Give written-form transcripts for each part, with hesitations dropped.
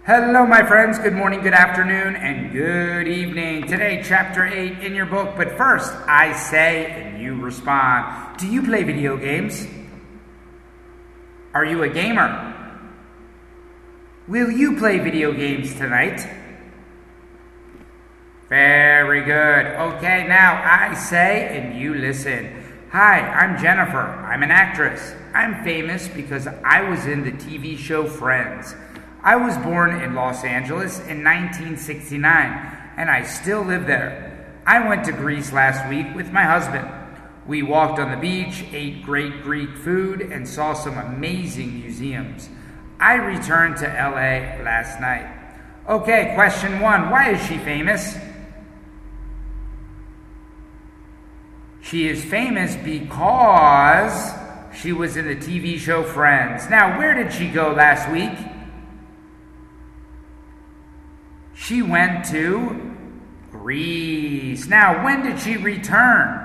Hello, my friends. Good morning, good afternoon, and good evening. Today, chapter 8 in your book. But first, I say and you respond. Do you play video games? Are you a gamer? Will you play video games tonight? Very good. Okay, now I say and you listen. Hi, I'm Jennifer. I'm an actress. I'm famous because I was in the TV show Friends. I was born in Los Angeles in 1969, and I still live there. I went to Greece last week with my husband. We walked on the beach, ate great Greek food, and saw some amazing museums. I returned to LA last night. Okay, question 1. Why is she famous? She is famous because she was in the TV show Friends. Now, where did she go last week? She went to Greece. Now, when did she return?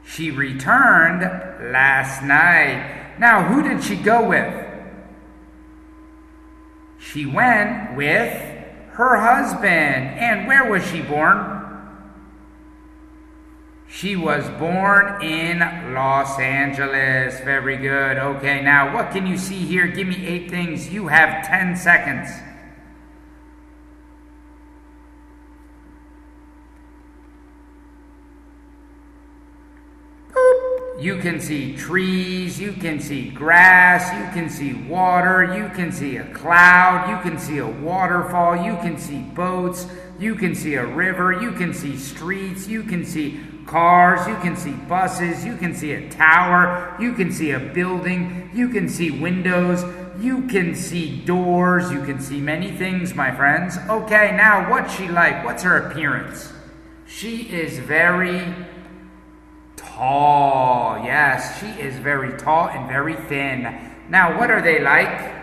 She returned last night. Now, who did she go with? She went with her husband. And where was she born? She was born in Los Angeles. Very good. Okay, now what can you see here? Give me 8 things. You have 10 seconds. Boop. You can see trees. You can see grass. You can see water. You can see a cloud. You can see a waterfall. You can see boats. You can see a river. You can see streets. You can see cars, you can see buses, you can see a tower, you can see a building, you can see windows, you can see doors, you can see many things, my friends. Okay, now what's she like? What's her appearance? She is very tall. Yes, she is very tall and very thin. Now, what are they like?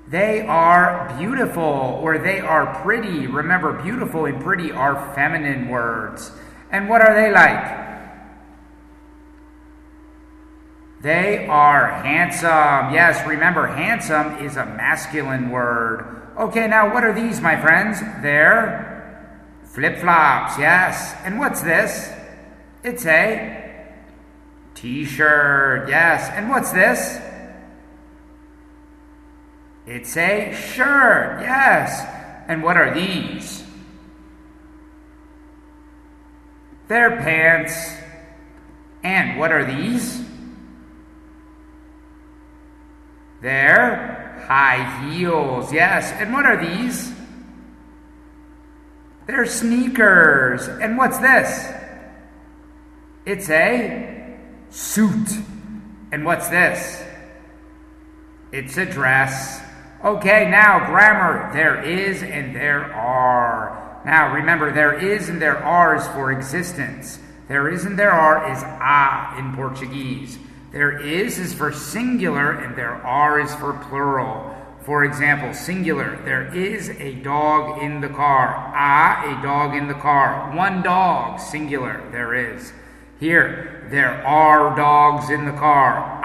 They are beautiful, or they are pretty. Remember, beautiful and pretty are feminine words. And what are they like? They are handsome. Yes, remember, handsome is a masculine word. Okay, now what are these, my friends? They're flip-flops, yes. And what's this? It's a t-shirt, yes. And what's this? It's a shirt, yes. And what are these? They're pants. And what are these? They're high heels, yes. And what are these? They're sneakers. And what's this? It's a suit. And what's this? It's a dress. Okay, now grammar. There is and there are. Now remember, there is and there are is for existence. There is and there are is a in Portuguese. There is for singular and there are is for plural. For example, singular, there is a dog in the car. A dog in the car. One dog, singular, there is. Here, there are dogs in the car.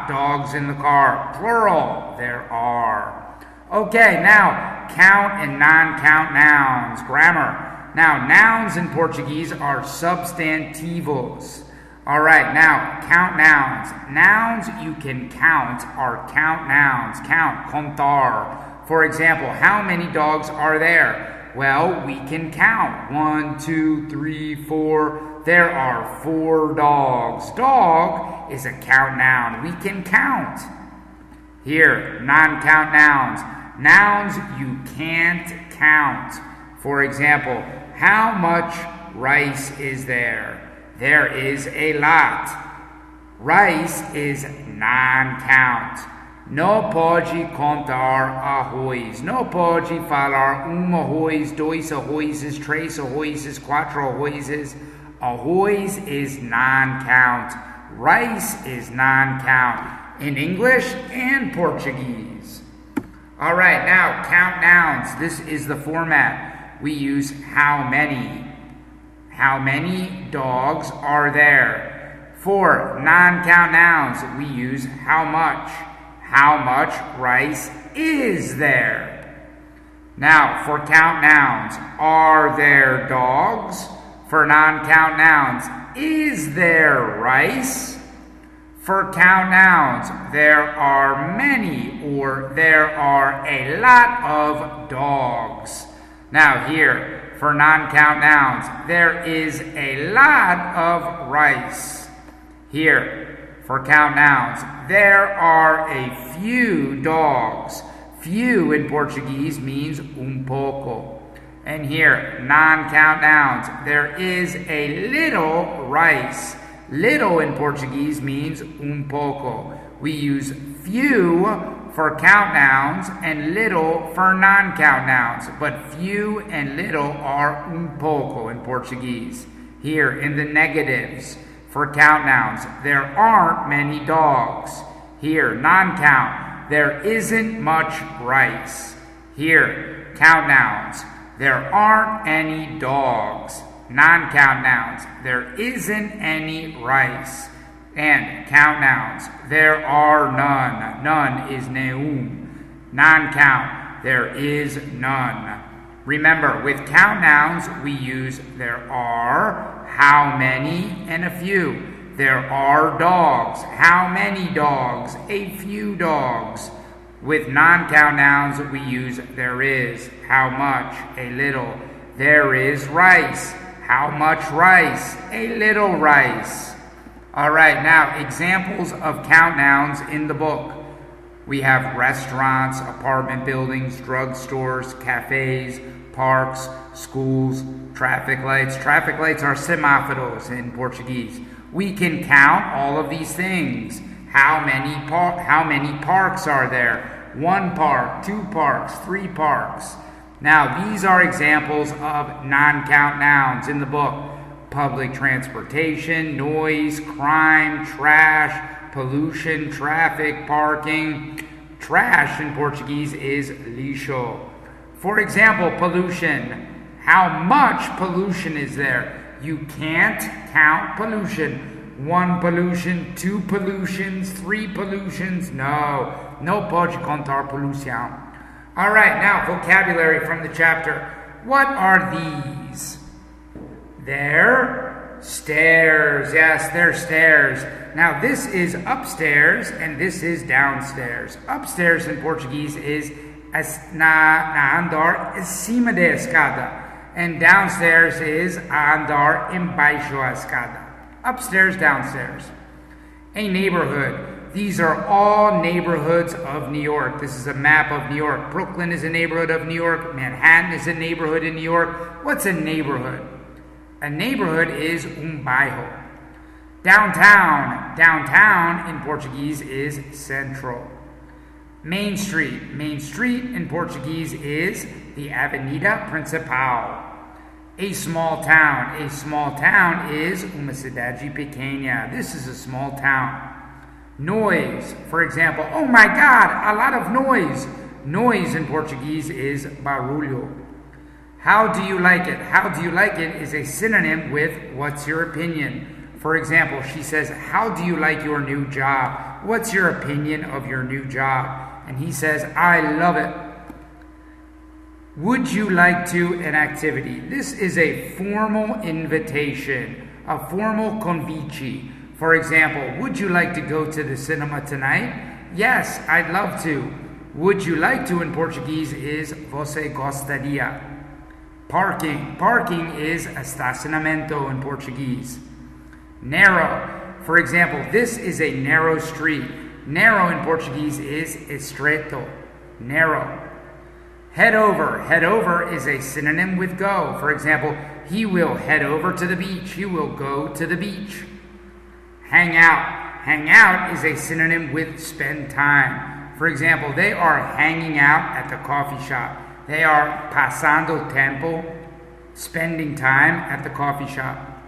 Dogs in the car. Plural, there are. Okay, now, count and non-count nouns. Grammar. Now, nouns in Portuguese are substantivos. All right, now, count nouns. Nouns you can count are count nouns. Count, contar. For example, how many dogs are there? Well, we can count. 1, 2, 3, 4. There are 4 dogs. Dog is a count noun. We can count. Here, non-count nouns. Nouns you can't count. For example, how much rice is there? There is a lot. Rice is non-count. Não pode contar arroz. Não pode falar arroz, 2 arrozes, 3 arrozes, 4 arrozes. Arroz is non-count. Rice is non-count in English and Portuguese. All right, now count nouns. This is the format. We use how many. How many dogs are there? For non-count nouns, we use how much. how much rice is there? Now, for count nouns, are there dogs? For non-count nouns, is there rice? For count nouns, there are many or there are a lot of dogs. Now here, for non-count nouns, there is a lot of rice. Here, for count nouns, there are a few dogs. Few in Portuguese means pouco. And here, non-count nouns, there is a little rice. Little in Portuguese means pouco. We use few for count nouns and little for non-count nouns, but few and little are pouco in Portuguese. Here, in the negatives, for count nouns, there aren't many dogs. Here, non-count, there isn't much rice. Here, count nouns, there aren't any dogs. Non-count nouns, there isn't any rice. And count nouns, there are none. None is neum. Non-count, there is none. Remember, with count nouns, we use there are, how many, and a few. There are dogs. How many dogs? A few dogs. With non-count nouns, we use there is. How much? A little. There is rice. How much rice? A little rice. All right, now examples of count nouns in the book. We have restaurants, apartment buildings, drugstores, cafes, parks, schools, traffic lights. Traffic lights are semáforos in Portuguese. We can count all of these things. How many parks are there? 1 park, 2 parks, 3 parks. Now, these are examples of non-count nouns in the book. Public transportation, noise, crime, trash, pollution, traffic, parking. Trash in Portuguese is lixo. For example, pollution. How much pollution is there? You can't count pollution. 1 pollution, 2 pollutions, 3 pollutions. No pode contar poluição. All right, now vocabulary from the chapter. What are these? They're stairs. Yes, they're stairs. Now this is upstairs and this is downstairs. Upstairs in Portuguese is na andar acima da escada. And downstairs is andar embaixo a escada. Upstairs, downstairs. A neighborhood. These are all neighborhoods of New York. This is a map of New York. Brooklyn is a neighborhood of New York. Manhattan is a neighborhood in New York. What's a neighborhood? A neighborhood is bairro. Downtown. Downtown in Portuguese is central. Main Street. Main Street in Portuguese is the Avenida Principal. A small town. A small town is uma cidade pequena. This is a small town. Noise. For example, oh my God, a lot of noise. Noise in Portuguese is barulho. How do you like it? How do you like it is a synonym with what's your opinion. For example, she says, how do you like your new job? What's your opinion of your new job? And he says, I love it. Would you like to an activity? This is a formal invitation, a formal convite. For example, would you like to go to the cinema tonight? Yes, I'd love to. Would you like to in Portuguese is você gostaria. Parking. Parking is estacionamento in Portuguese. Narrow. For example, this is a narrow street. Narrow in Portuguese is estreito. Narrow. Head over. Head over is a synonym with go. For example, he will head over to the beach. He will go to the beach. Hang out. Hang out is a synonym with spend time. For example, they are hanging out at the coffee shop. They are passando tempo, spending time at the coffee shop.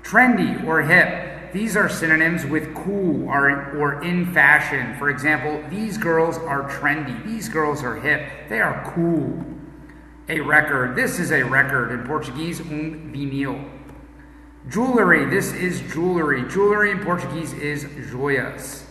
Trendy or hip. These are synonyms with cool or in fashion. For example, these girls are trendy. These girls are hip. They are cool. A record. This is a record. In Portuguese, vinil. Jewelry. This is jewelry. Jewelry in Portuguese is joias.